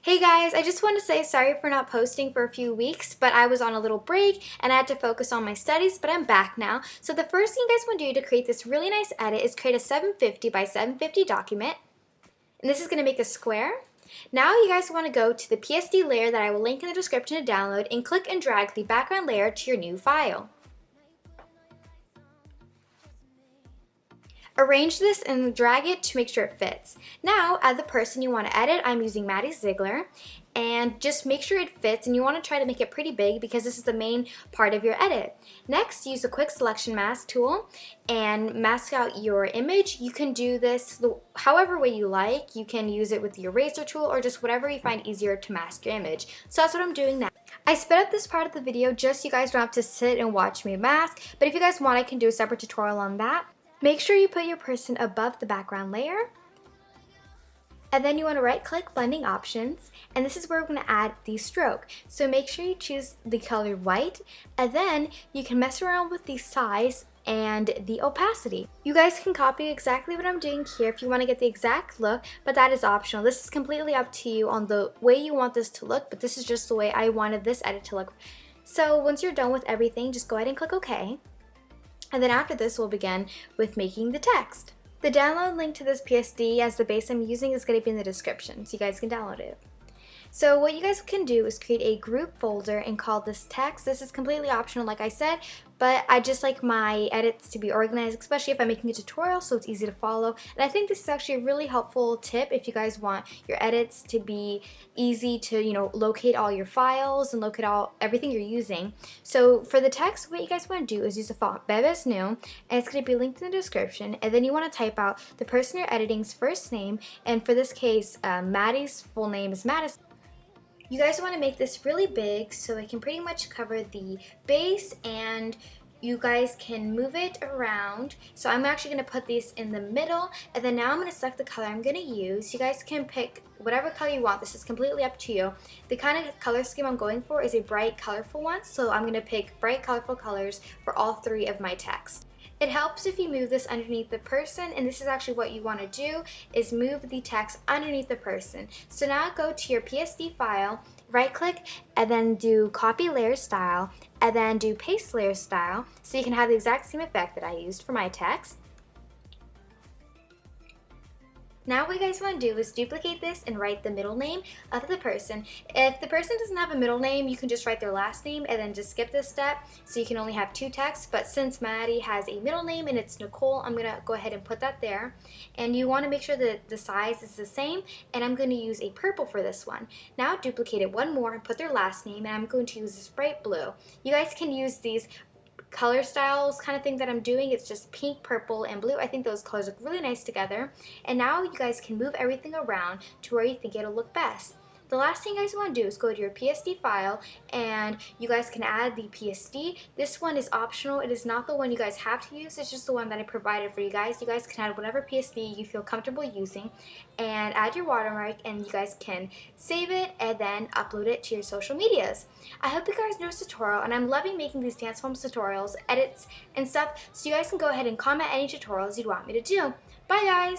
Hey guys, I just want to say sorry for not posting for a few weeks, but I was on a little break and I had to focus on my studies, but I'm back now. So the first thing you guys want to do to create this really nice edit is create a 750 by 750 document. And this is going to make a square. Now you guys want to go to the PSD layer that I will link in the description to download and click and drag the background layer to your new file. Arrange this and drag it to make sure it fits. Now, add the person you want to edit. I'm using Maddie Ziegler. And just make sure it fits, and you want to try to make it pretty big because this is the main part of your edit. Next, use the quick selection mask tool and mask out your image. You can do this however way you like. You can use it with the eraser tool or just whatever you find easier to mask your image. So that's what I'm doing now. I sped up this part of the video just so you guys don't have to sit and watch me mask, but if you guys want, I can do a separate tutorial on that. Make sure you put your person above the background layer. And then you want to right click blending options, and this is where we're going to add the stroke. So make sure you choose the color white, and then you can mess around with the size and the opacity. You guys can copy exactly what I'm doing here if you want to get the exact look, but that is optional. This is completely up to you on the way you want this to look, but this is just the way I wanted this edit to look. So once you're done with everything, just go ahead and click OK. And then after this, we'll begin with making the text. The download link to this PSD as the base I'm using is going to be in the description, so you guys can download it. So what you guys can do is create a group folder and call this text. This is completely optional, like I said, but I just like my edits to be organized, especially if I'm making a tutorial, so it's easy to follow. And I think this is actually a really helpful tip if you guys want your edits to be easy to, locate all your files and locate everything you're using. So for the text, what you guys want to do is use the font Bebes New, and it's going to be linked in the description. And then you want to type out the person you're editing's first name, and for this case, Maddie's full name is Madison. You guys want to make this really big so it can pretty much cover the base, and you guys can move it around. So I'm actually going to put these in the middle, and then now I'm going to select the color I'm going to use. You guys can pick whatever color you want. This is completely up to you. The kind of color scheme I'm going for is a bright, colorful one, so I'm going to pick bright, colorful colors for all three of my text. It helps if you move this underneath the person, and this is actually what you want to do, is move the text underneath the person. So now go to your PSD file, right click, and then do copy layer style, and then do paste layer style, so you can have the exact same effect that I used for my text. Now what you guys want to do is duplicate this and write the middle name of the person. If the person doesn't have a middle name, you can just write their last name and then just skip this step, so you can only have two texts. But since Maddie has a middle name and it's Nicole, I'm going to go ahead and put that there. And you want to make sure that the size is the same, and I'm going to use a purple for this one. Now duplicate it one more and put their last name, and I'm going to use this bright blue. You guys can use these color styles kind of thing that I'm doing. It's just pink, purple, and blue. I think those colors look really nice together. And now you guys can move everything around to where you think it'll look best. The last thing you guys want to do is go to your PSD file, and you guys can add the PSD. This one is optional. It is not the one you guys have to use. It's just the one that I provided for you guys. You guys can add whatever PSD you feel comfortable using and add your watermark, and you guys can save it and then upload it to your social medias. I hope you guys enjoyed this tutorial, and I'm loving making these Dancemoms tutorials, edits, and stuff, so you guys can go ahead and comment any tutorials you'd want me to do. Bye guys!